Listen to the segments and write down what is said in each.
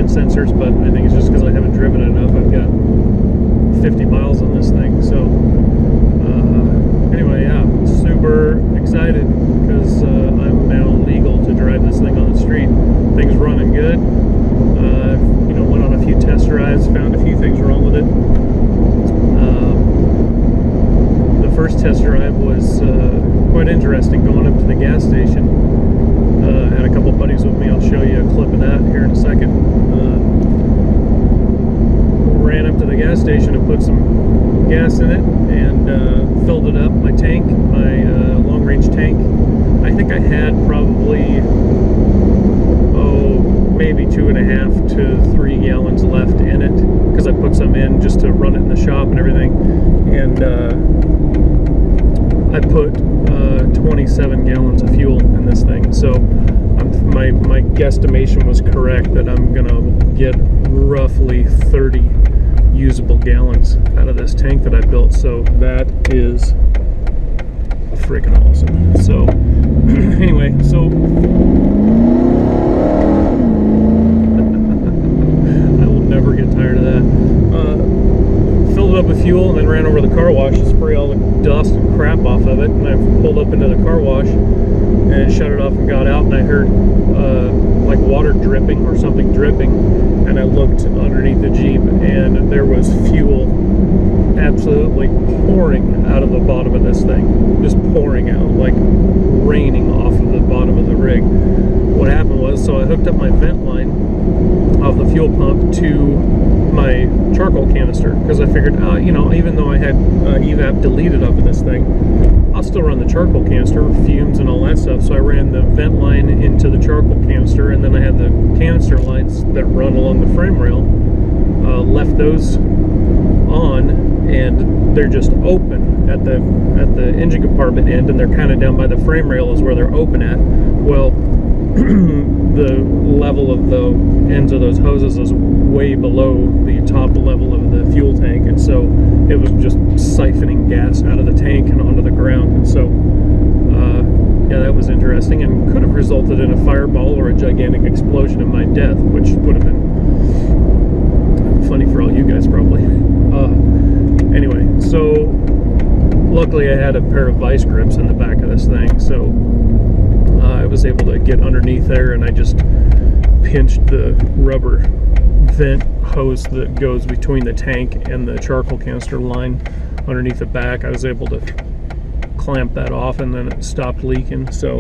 different sensors, but I think it's just because I haven't driven it enough. I've got 50 miles on this thing, so anyway, yeah, super excited because I'm now legal to drive this thing on the street. Thing's running good. You know, went on a few test drives, found a few things wrong with it. The first test drive was quite interesting, going up to the gas station. Had a couple buddies with me. I'll show you a clip of that here in a second. Ran up to the gas station and put some gas in it and filled it up, my tank, my long-range tank. I think I had probably, maybe 2.5 to 3 gallons left in it, because I put some in just to run it in the shop and everything. And I put 27 gallons of fuel in this thing, so my guesstimation was correct that I'm gonna get roughly 30 usable gallons out of this tank that I built. So that is freaking awesome. So anyway, so I will never get tired of that. Filled it up with fuel and then ran over to the car wash to spray all the dust and crap off of it. And I pulled up into the car wash and shut it off and got out, and I heard like water dripping or something dripping, and I looked underneath the Jeep and there was fuel absolutely pouring out of the bottom of this thing, just pouring out, like raining off of the bottom of the rig. What happened was, so I hooked up my vent line off the fuel pump to my charcoal canister, because I figured, you know, even though I had evap deleted up in this thing, I'll still run the charcoal canister, fumes and all that stuff. So I ran the vent line into the charcoal canister, and then I had the canister lights that run along the frame rail, left those on, and they're just open at the engine compartment end, and they're kind of down by the frame rail is where they're open at. Well, the level of the ends of those hoses is way below the top level of the fuel tank, and so it was just siphoning gas out of the tank and onto the ground. And so yeah, that was interesting, and could have resulted in a fireball or a gigantic explosion in my death, which would have been funny for all you guys probably. Anyway, so luckily I had a pair of vice grips in the back of this thing, so I was able to get underneath there, and I just pinched the rubber vent hose that goes between the tank and the charcoal canister line underneath the back. I was able to clamp that off, and then it stopped leaking. So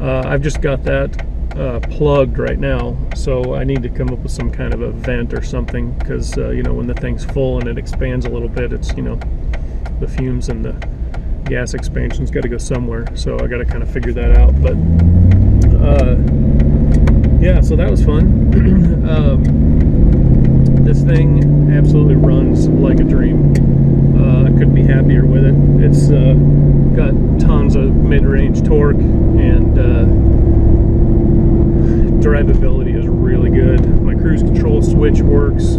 I've just got that plugged right now, so I need to come up with some kind of a vent or something, because you know, when the thing's full and it expands a little bit, it's, you know, the fumes and the gas expansion's got to go somewhere, so I got to kind of figure that out. But yeah, so that was fun. This thing absolutely runs like a dream. I couldn't be happier with it. It's got tons of mid-range torque, and drivability is really good. My cruise control switch works.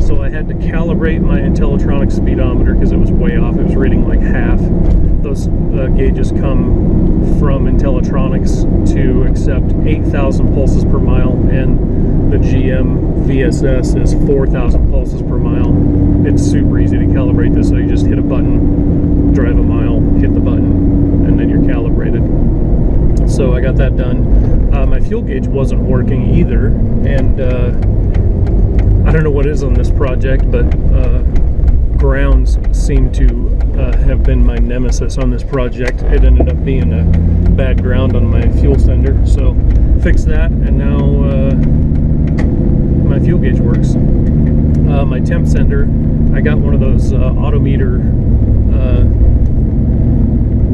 So I had to calibrate my Intellitronic speedometer because it was way off. It was reading like half. Those gauges come from Intellitronics to accept 8,000 pulses per mile, and the GM VSS is 4,000 pulses per mile. It's super easy to calibrate this, so you just hit a button, drive a mile, hit the button, and then you're calibrated. So I got that done. My fuel gauge wasn't working either, and I don't know what is on this project, but grounds seem to have been my nemesis on this project. It ended up being a bad ground on my fuel sender, so fixed that, and now my fuel gauge works. My temp sender, I got one of those Autometer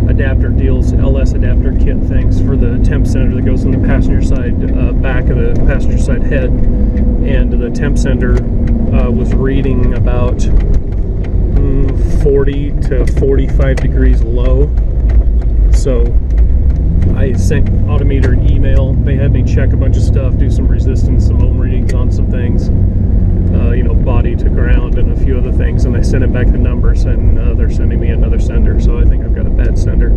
adapter deals, LS adapter kit things for the temp sender that goes on the passenger side, back of the passenger side head, and the temp sender was reading about 40 to 45 degrees low. So I sent Autometer an email. They had me check a bunch of stuff, do some resistance, some ohm readings on some things, you know, body to ground and a few other things, and I sent it back the numbers, and they're sending me another sender, so I think I've got a bad sender.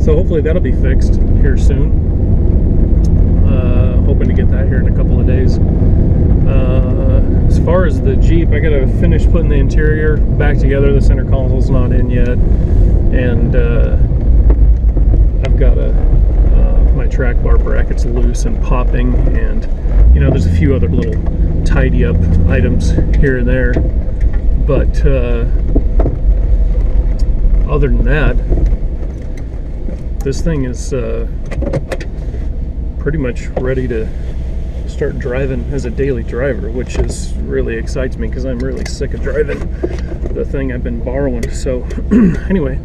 So hopefully that'll be fixed here soon. I'm hoping to get that here in a couple of days. As far as the Jeep, I gotta finish putting the interior back together. The center console's not in yet, and I've got my track bar bracket's loose and popping, and you know, there's a few other little tidy up items here and there, but other than that, this thing is pretty much ready to start driving as a daily driver, which is really excites me because I'm really sick of driving the thing I've been borrowing. So anyway,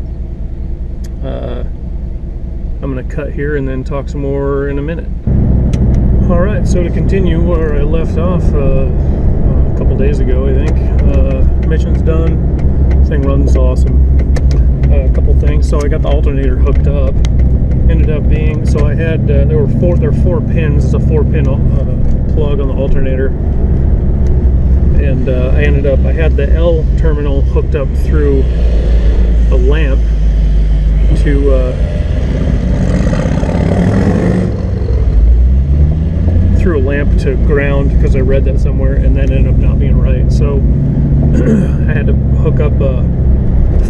I'm gonna cut here and then talk some more in a minute. All right, so to continue where I left off a couple days ago, I think, mission's done. Thing runs awesome. A couple things. So I got the alternator hooked up. Ended up being, so I had there were four pins. It's a 4-pin plug on the alternator, and I had the L terminal hooked up through a lamp to ground, because I read that somewhere, and then ended up not being right. So I had to hook up a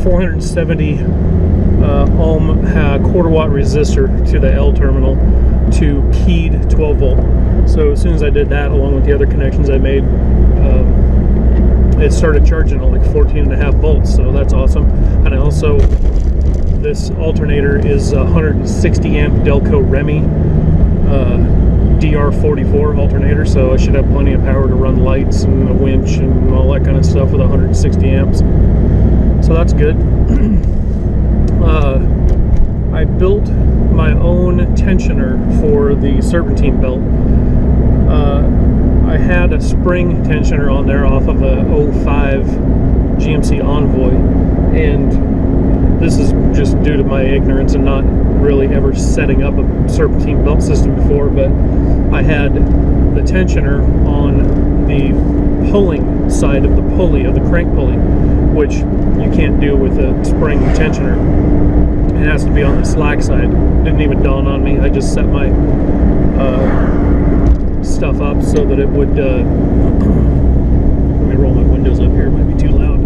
470 ohm quarter watt resistor to the L terminal to keyed 12 volt. So as soon as I did that, along with the other connections I made, it started charging at like 14.5 volts. So that's awesome. And I also, this alternator is 160 amp Delco Remy DR44 alternator, so I should have plenty of power to run lights and a winch and all that kind of stuff with 160 amps. So that's good. I built my own tensioner for the serpentine belt. I had a spring tensioner on there off of a 05 GMC Envoy, and this is just due to my ignorance and not really ever setting up a serpentine belt system before, but I had the tensioner on the pulling side of the pulley, of the crank pulley, which you can't do with a spring tensioner. It has to be on the slack side. Didn't even dawn on me. I just set my stuff up so that it would, let me roll my windows up here, it might be too loud.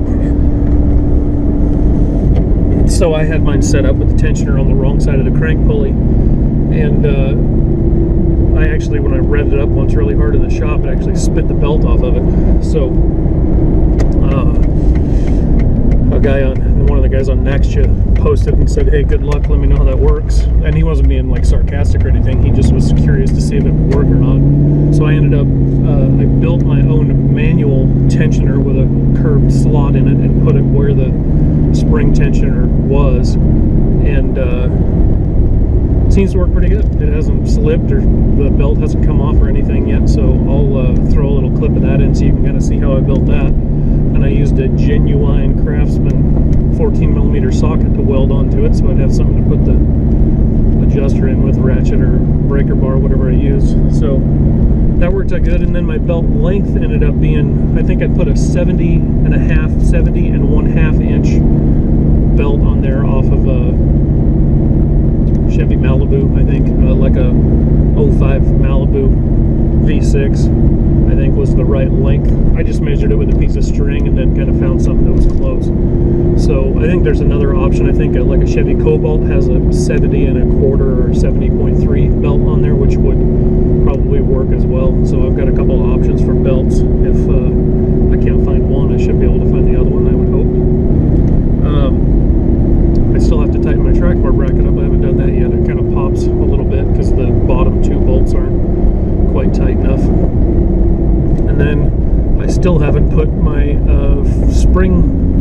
So I had mine set up with the tensioner on the wrong side of the crank pulley, and I actually, when I revved it up once really hard in the shop, it actually spit the belt off of it. So one of the guys on Nextja posted and said, "Hey, good luck, let me know how that works." And he wasn't being like sarcastic or anything, he just was curious to see if it would work or not. So I ended up, I built my own manual tensioner with a curved slot in it and put it where the spring tensioner was, and it seems to work pretty good. It hasn't slipped, or the belt hasn't come off or anything yet, so I'll throw a little clip of that in so you can kind of see how I built that. And I used a genuine Craftsman 14mm socket to weld onto it, so I'd have something to put the adjuster in with, ratchet or breaker bar, whatever I use. So that worked out good. And then my belt length ended up being, I think I put a 70 and 1/2 inch belt on there off of a Chevy Malibu, I think, like a 05 Malibu V6, I think was the right length. I just measured it with a piece of string and then kind of found something that was close. So I think there's another option. I think like a Chevy Cobalt has a 70 1/4 or 70.3 belt on there, which would probably work as well. So I've got a couple of options for belts. If I can't find one, I should be able to find the other one, I would hope. I still have to tighten my track bar bracket up. I haven't done that yet. It kind of pops a little bit because the bottom two bolts aren't quite tight enough. And then I still haven't put my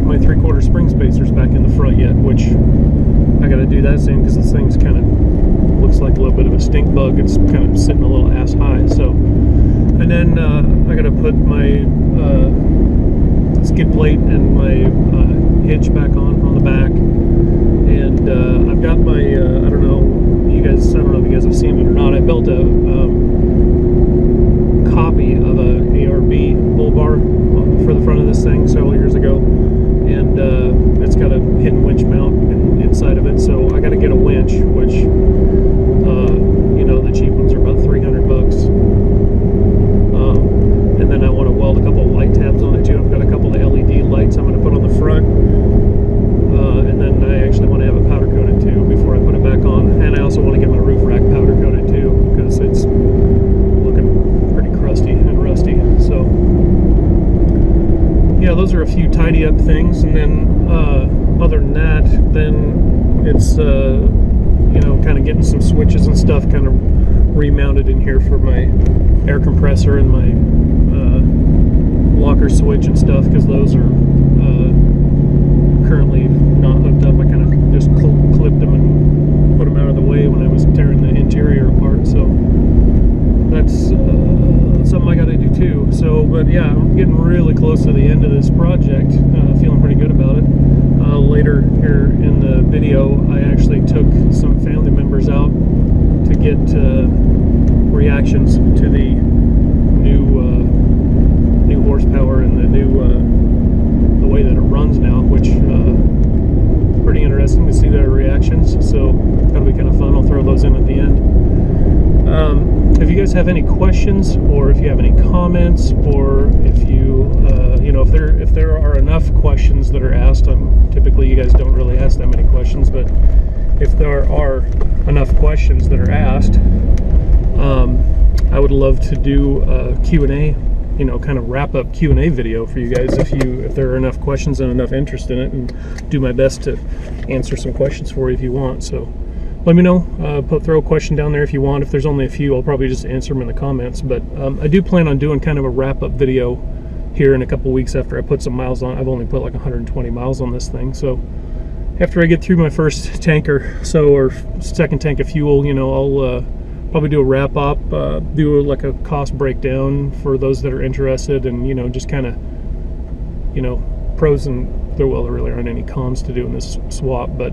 my 3/4 spring spacers back in the front yet, which I got to do that soon because this thing's kind of looks like a little bit of a stink bug. It's kind of sitting a little ass high. So, and then I got to put my skid plate and my hitch back on the back, and I've got my I don't know if you guys have seen it or not. I built a copy of a ARB bull bar for the front of this thing several years ago, and it's got a hidden winch mount inside of it. So I got to get a winch, which you know, the cheap ones are about $300. a few tidy up things, and then other than that, then it's you know, kind of getting some switches and stuff kind of remounted in here for my air compressor and my locker switch and stuff, because those are currently not hooked up. I kind of just clipped them and put them out of the way when I was tearing the interior apart, so that's something I got to do too. So, but yeah, I'm getting really close to the end of this project, feeling pretty good about it. Later here in the video, I actually took some family members out to get reactions to the new horsepower and the new the way that it runs now, which pretty interesting to see their reactions. So that'll be kind of fun. I'll throw those in at the end. If you guys have any questions, or if you have any comments, or if you you know, if there are enough questions that are asked, typically you guys don't really ask that many questions, but if there are enough questions that are asked, I would love to do a Q&A, you know, kind of wrap up Q&A video for you guys if there are enough questions and enough interest in it, and do my best to answer some questions for you if you want. So let me know. Throw a question down there if you want. If there's only a few, I'll probably just answer them in the comments. But I do plan on doing kind of a wrap up video here in a couple weeks after I put some miles on. I've only put like 120 miles on this thing, so after I get through my first tank or second tank of fuel, you know, I'll probably do a wrap up, do like a cost breakdown for those that are interested, and you know, just kind of, you know, pros and there really aren't any cons to doing this swap, but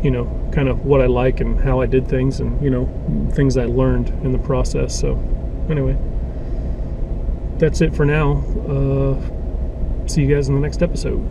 you know, kind of what I like and how I did things, and you know, things I learned in the process. So anyway, that's it for now. See you guys in the next episode.